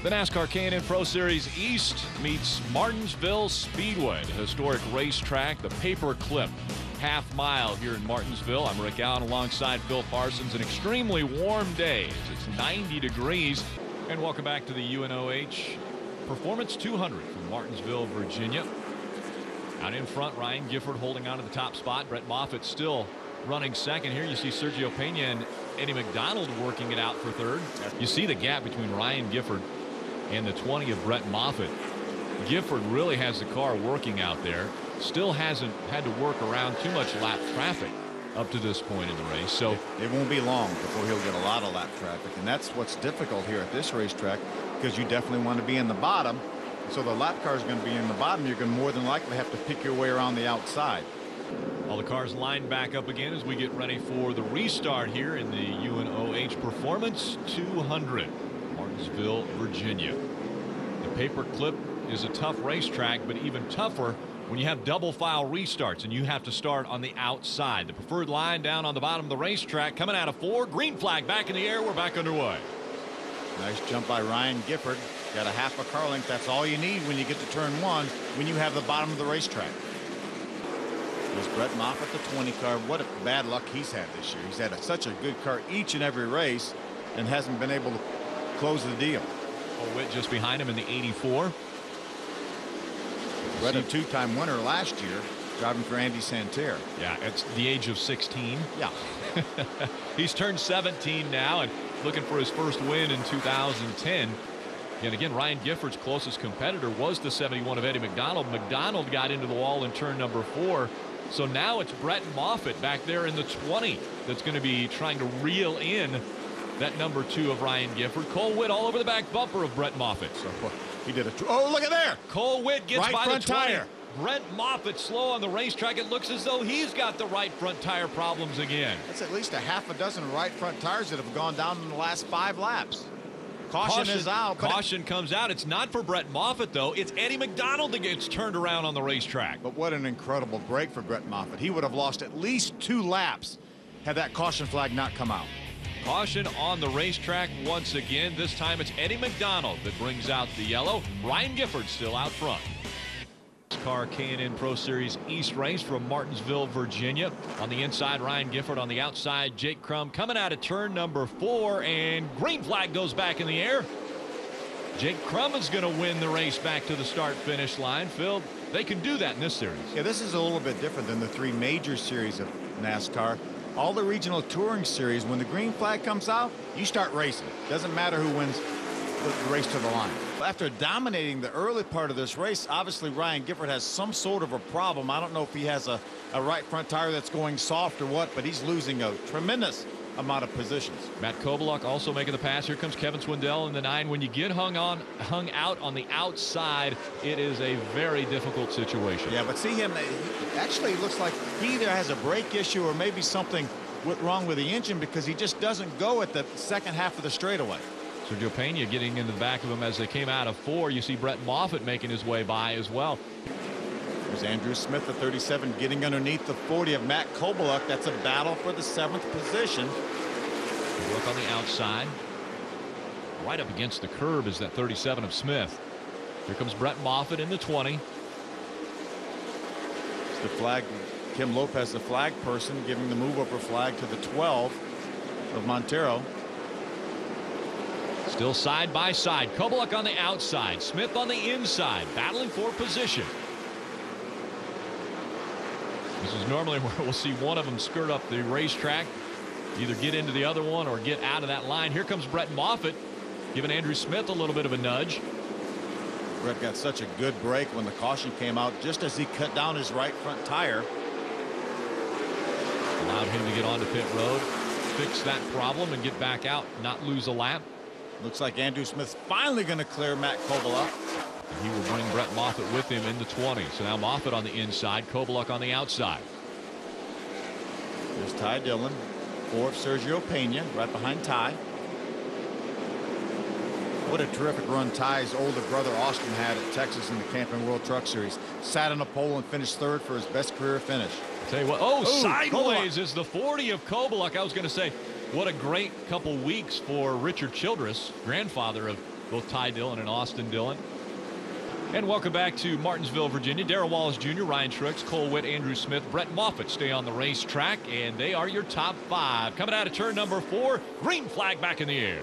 The NASCAR K&N Pro Series East meets Martinsville Speedway, the historic racetrack, the paperclip half-mile here in Martinsville. I'm Rick Allen alongside Phil Parsons. An extremely warm day. It's 90 degrees. And welcome back to the UNOH Performance 200 from Martinsville, Virginia. Out in front, Ryan Gifford holding on to the top spot. Brett Moffitt still running second. Here you see Sergio Pena and Eddie McDonald working it out for third. You see the gap between Ryan Gifford and the 20 of Brett Moffitt. Gifford really has the car working out there. Still hasn't had to work around too much lap traffic up to this point in the race. So it won't be long before he'll get a lot of lap traffic, and that's what's difficult here at this racetrack, because you definitely want to be in the bottom. So the lap car is going to be in the bottom. You're going to more than likely have to pick your way around the outside. All the cars lined back up again as we get ready for the restart here in the UNOH Performance 200, Martinsville, Virginia. The paperclip is a tough racetrack, but even tougher when you have double file restarts and you have to start on the outside. The preferred line down on the bottom of the racetrack, coming out of 4. Green flag back in the air. We're back underway. Nice jump by Ryan Gifford. Got a half a car length. That's all you need when you get to turn 1, when you have the bottom of the racetrack. There's Brett Moffitt, the 20 car. What a bad luck he's had this year. He's had such a good car each and every race and hasn't been able to close the deal. Witt just behind him in the 84. Brett, a two-time winner last year, driving for Andy Santerre. Yeah, at the age of 16. Yeah. He's turned 17 now and looking for his first win in 2010. And again, Ryan Gifford's closest competitor was the 71 of Eddie McDonald. McDonald got into the wall in turn number 4. So now it's Brett Moffitt back there in the 20 that's going to be trying to reel in that number 2 of Ryan Gifford. Cole Witt all over the back bumper of Brett Moffitt. So he did oh, look at there. Cole Witt gets right by front the 20. tire. Brett Moffitt slow on the racetrack. It looks as though he's got the right front tire problems again. That's at least a half a dozen right front tires that have gone down in the last 5 laps. Caution is out. Caution comes out. It's not for Brett Moffitt, though. It's Eddie McDonald that gets turned around on the racetrack. But what an incredible break for Brett Moffitt. He would have lost at least 2 laps had that caution flag not come out. Caution on the racetrack once again. This time it's Eddie McDonald that brings out the yellow. Ryan Gifford still out front. NASCAR K&N Pro Series East race from Martinsville, Virginia. On the inside, Ryan Gifford. On the outside, Jake Crum coming out of turn number 4, and green flag goes back in the air. Jake Crum is going to win the race back to the start-finish line. Phil, they can do that in this series. Yeah, this is a little bit different than the 3 major series of NASCAR. All the regional touring series, when the green flag comes out, you start racing. Doesn't matter who wins the race to the line. After dominating the early part of this race, obviously Ryan Gifford has some sort of a problem. I don't know if he has a right front tire that's going soft or what, but he's losing a tremendous amount of positions. Matt Kobaluk also making the pass. Here comes Kevin Swindell in the 9. When you get hung out on the outside, it is a very difficult situation. Yeah, but see him, actually looks like he either has a brake issue or maybe something went wrong with the engine, because he just doesn't go at the second half of the straightaway. Sergio Pena getting into the back of him as they came out of 4. You see Brett Moffitt making his way by as well. There's Andrew Smith, the 37, getting underneath the 40 of Matt Kobaluk. That's a battle for the 7th position. Work on the outside. Right up against the curb is that 37 of Smith. Here comes Brett Moffitt in the 20. It's the flag. Kim Lopez, the flag person, giving the move over flag to the 12 of Montero. Still side by side. Kobaluk on the outside. Smith on the inside, battling for position. This is normally where we'll see one of them skirt up the racetrack, either get into the other one or get out of that line. Here comes Brett Moffitt, giving Andrew Smith a little bit of a nudge. Brett got such a good break when the caution came out, just as he cut down his right front tire. Allowed him to get onto pit road, fix that problem, and get back out, not lose a lap. Looks like Andrew Smith's finally going to clear Matt Kobaluk. He will bring Brett Moffitt with him in the 20. So now Moffitt on the inside, Kobaluk on the outside. There's Ty Dillon, 4 of Sergio Pena, right behind Ty. What a terrific run Ty's older brother Austin had at Texas in the Camping World Truck Series. Sat on a pole and finished 3rd for his best career finish. I'll tell you what, sideways is the 40 of Kobaluk. I was going to say, what a great couple weeks for Richard Childress, grandfather of both Ty Dillon and Austin Dillon. And welcome back to Martinsville, Virginia. Darrell Wallace Jr., Ryan Truex, Cole Whitt, Andrew Smith, Brett Moffitt stay on the racetrack, and they are your top 5. Coming out of turn number 4, green flag back in the air.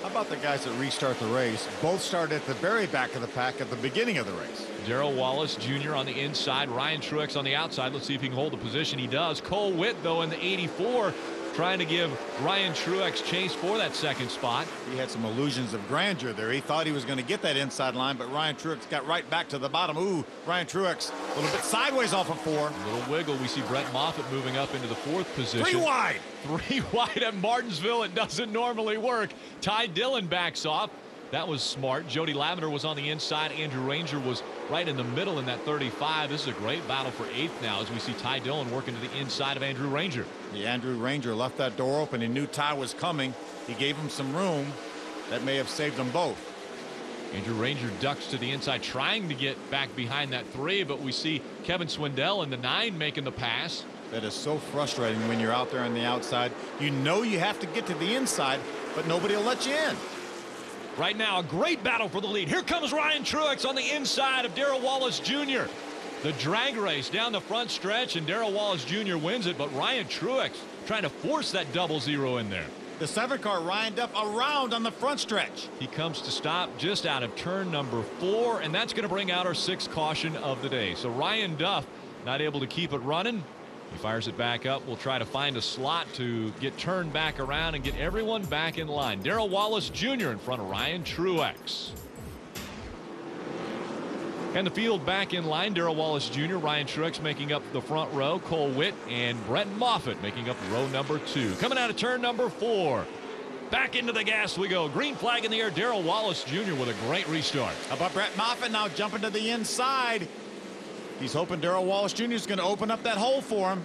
How about the guys that restart the race? Both started at the very back of the pack at the beginning of the race. Darrell Wallace Jr. on the inside, Ryan Truex on the outside. Let's see if he can hold the position. He does. Cole Whitt, though, in the 84, trying to give Ryan Truex chase for that second spot. He had some illusions of grandeur there. He thought he was going to get that inside line, but Ryan Truex got right back to the bottom. Ooh, Ryan Truex a little bit sideways off of 4. A little wiggle. We see Brett Moffitt moving up into the 4th position. 3 wide. 3 wide at Martinsville. It doesn't normally work. Ty Dillon backs off. That was smart. Jody Lavender was on the inside. Andrew Ranger was right in the middle in that 35. This is a great battle for 8th now as we see Ty Dillon working to the inside of Andrew Ranger. The Andrew Ranger left that door open. He knew Ty was coming. He gave him some room. That may have saved them both. Andrew Ranger ducks to the inside trying to get back behind that 3, but we see Kevin Swindell in the 9 making the pass. That is so frustrating when you're out there on the outside. You know you have to get to the inside, but nobody will let you in. Right now, a great battle for the lead. Here comes Ryan Truex on the inside of Darrell Wallace Jr. The drag race down the front stretch, and Darrell Wallace Jr. wins it, but Ryan Truex trying to force that 0 in there. The 7 car, Ryan Duff, around on the front stretch. He comes to stop just out of turn number 4, and that's going to bring out our 6th caution of the day. So Ryan Duff not able to keep it running. He fires it back up. We'll try to find a slot to get turned back around and get everyone back in line. Darrell Wallace Jr. in front of Ryan Truex. And the field back in line. Darrell Wallace Jr., Ryan Truex making up the front row. Cole Whitt and Brett Moffitt making up row number 2. Coming out of turn number 4. Back into the gas we go. Green flag in the air. Darrell Wallace Jr. with a great restart. How about Brett Moffitt now jumping to the inside? He's hoping Darrell Wallace Jr. is going to open up that hole for him.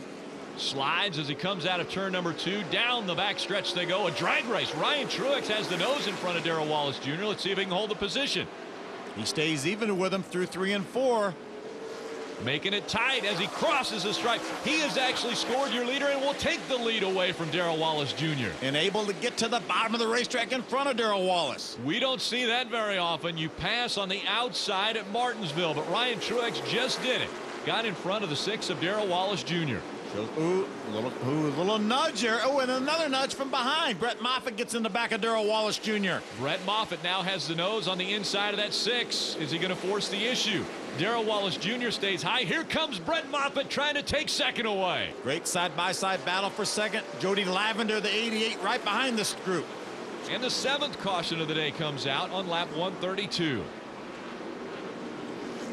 Slides as he comes out of turn number 2. Down the back stretch they go. A drag race. Ryan Truex has the nose in front of Darrell Wallace Jr. Let's see if he can hold the position. He stays even with him through 3 and 4. Making it tight as he crosses the stripe. He has actually scored your leader and will take the lead away from Darrell Wallace Jr. And able to get to the bottom of the racetrack in front of Darrell Wallace. We don't see that very often. You pass on the outside at Martinsville, but Ryan Truex just did it. Got in front of the 6 of Darrell Wallace Jr. Ooh, little nudge here. Oh, and another nudge from behind. Brett Moffitt gets in the back of Darrell Wallace Jr. Brett Moffitt now has the nose on the inside of that 6. Is he going to force the issue? Darrell Wallace Jr. stays high. Here comes Brett Moffitt trying to take 2nd away. Great side-by-side battle for 2nd. Jody Lavender, the 88, right behind this group. And the 7th caution of the day comes out on lap 132.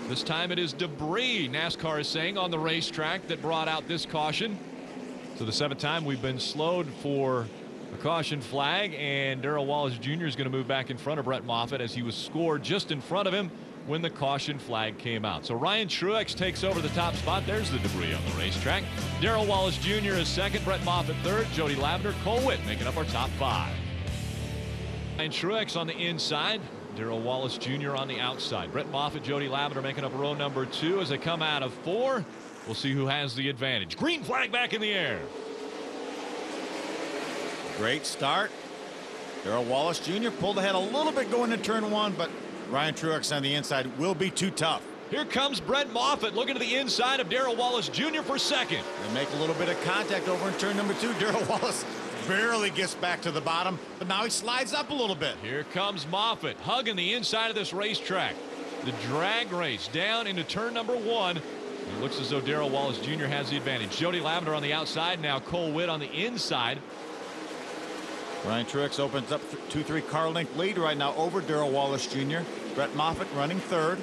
This time it is debris, NASCAR is saying, on the racetrack that brought out this caution. So the 7th time we've been slowed for a caution flag, and Darrell Wallace Jr. is going to move back in front of Brett Moffitt as he was scored just in front of him when the caution flag came out. So Ryan Truex takes over the top spot. There's the debris on the racetrack. Darrell Wallace Jr. is 2nd, Brett Moffitt 3rd, Jody Lavender, Cole Whitt making up our top 5. Ryan Truex on the inside. Darrell Wallace Jr. on the outside. Brett Moffitt, Jody Lavender making up row number 2 as they come out of 4. We'll see who has the advantage. Green flag back in the air. Great start. Darrell Wallace Jr. pulled ahead a little bit going into turn 1, but Ryan Truex on the inside will be too tough. Here comes Brett Moffitt looking to the inside of Darrell Wallace Jr. for 2nd. They make a little bit of contact over in turn number 2. Darrell Wallace barely gets back to the bottom, but now he slides up a little bit. Here comes Moffitt hugging the inside of this racetrack. The drag race down into turn number 1. It looks as though Darrell Wallace Jr. has the advantage. Jody Lavender on the outside, now Cole Whitt on the inside. Ryan Truex opens up 2-3 car length lead right now over Darrell Wallace Jr. Brett Moffitt running 3rd.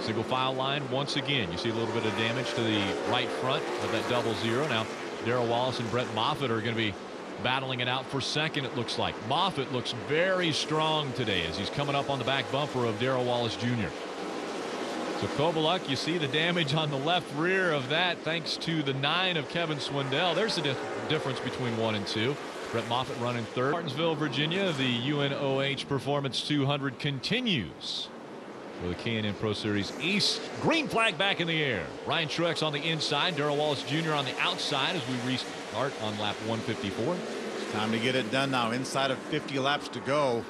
Single file line once again. You see a little bit of damage to the right front of that 00. Now Darrell Wallace and Brett Moffitt are going to be battling it out for 2nd, it looks like. Moffitt looks very strong today as he's coming up on the back bumper of Darrell Wallace Jr. So Kovaluk, you see the damage on the left rear of that thanks to the 9 of Kevin Swindell. There's the difference between 1 and 2. Brett Moffitt running 3rd. Martinsville, Virginia, the UNOH Performance 200 continues for the K&N Pro Series East. Green flag back in the air. Ryan Truex on the inside, Darrell Wallace Jr. on the outside as we restart on lap 154. Time to get it done now. Inside of 50 laps to go.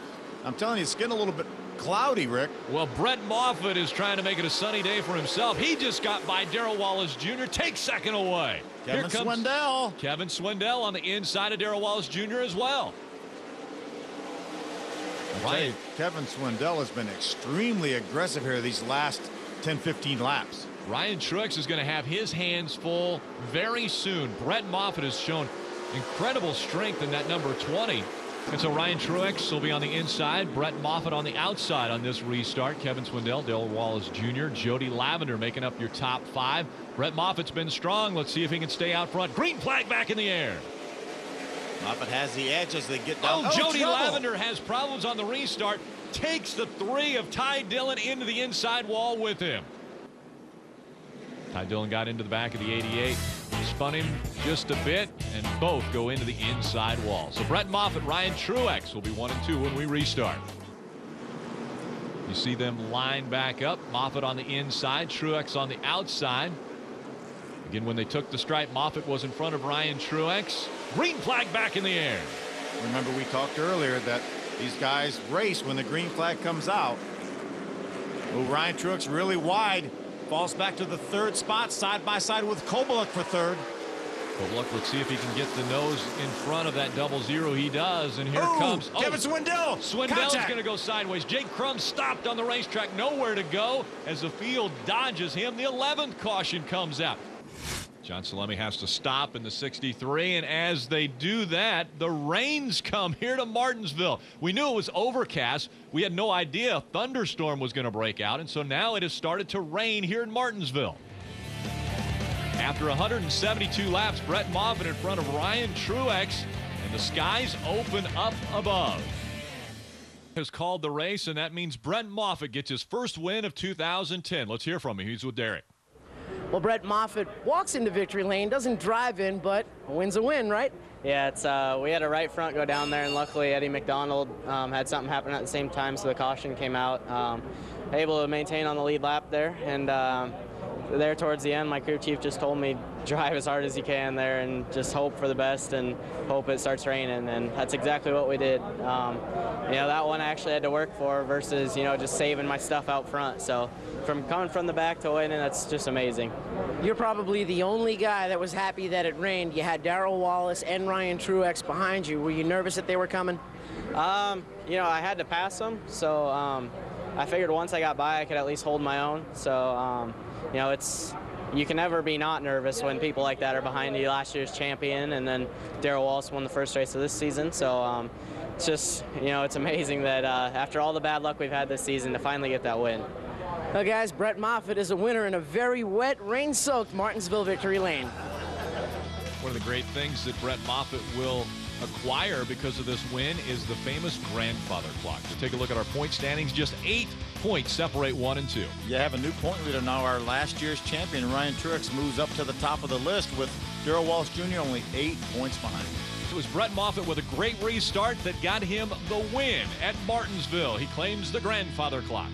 I'm telling you, it's getting a little bit cloudy, Rick. Well, Brett Moffitt is trying to make it a sunny day for himself. He just got by Darrell Wallace Jr. Takes second away. Kevin Swindell. Kevin Swindell on the inside of Darrell Wallace Jr. as well. Right. Kevin Swindell has been extremely aggressive here these last 10-15 laps. Ryan Truex is going to have his hands full very soon. Brett Moffitt has shown incredible strength in that number 20. And so Ryan Truex will be on the inside, Brett Moffitt on the outside on this restart. Kevin Swindell, Darrell Wallace Jr., Jody Lavender making up your top 5. Brett Moffitt's been strong. Let's see if he can stay out front. Green flag back in the air. Moffitt has the edge as they get down. Jody Lavender has problems on the restart. Takes the 3 of Ty Dillon into the inside wall with him. Ty Dillon got into the back of the 88, spun him just a bit, and both go into the inside wall. So Brett Moffitt, Ryan Truex will be 1 and 2 when we restart. You see them line back up. Moffitt on the inside, Truex on the outside. Again, when they took the stripe, Moffitt was in front of Ryan Truex. Green flag back in the air. Remember, we talked earlier that these guys race when the green flag comes out. Well, Ryan Truex really wide. Falls back to the 3rd spot, side by side with Kobaluk for 3rd. Kobaluk, let's see if he can get the nose in front of that 00. He does, and here comes Kevin Swindell. Swindell's going to go sideways. Jake Crum stopped on the racetrack, nowhere to go as the field dodges him. The 11th caution comes out. John Salemi has to stop in the 63, and as they do that, the rains come here to Martinsville. We knew it was overcast. We had no idea a thunderstorm was going to break out, and so now it has started to rain here in Martinsville. After 172 laps, Brett Moffitt in front of Ryan Truex, and the skies open up above. Has called the race, and that means Brett Moffitt gets his first win of 2010. Let's hear from him. He's with Derek. Well, Brett Moffitt walks into victory lane, doesn't drive in, but a win's a win, right? Yeah, it's we had a right front go down there, and luckily Eddie McDonald had something happen at the same time, so the caution came out. Able to maintain on the lead lap there, and there towards the end, my crew chief just told me drive as hard as you can there and just hope for the best and hope it starts raining, and that's exactly what we did. You know, that one I actually had to work for versus, you know, just saving my stuff out front. So from coming from the back to winning, that's just amazing. You're probably the only guy that was happy that it rained. You had Darrell Wallace and Ryan Truex behind you. Were you nervous that they were coming? You know, I had to pass them, so I figured once I got by, I could at least hold my own. So, you know, you can never be not nervous when people like that are behind you. Last year's champion, and then Darrell Wallace won the first race of this season. So it's just, you know, it's amazing that after all the bad luck we've had this season to finally get that win. Well, guys, Brett Moffitt is a winner in a very wet, rain-soaked Martinsville victory lane. One of the great things that Brett Moffitt will acquire because of this win is the famous grandfather clock. So take a look at our point standings. Just 8 points separate 1 and 2. You have a new point leader now. Our last year's champion, Ryan Truex, moves up to the top of the list with Darrell Wallace Jr. only 8 points behind. It was Brett Moffitt with a great restart that got him the win at Martinsville. He claims the grandfather clock.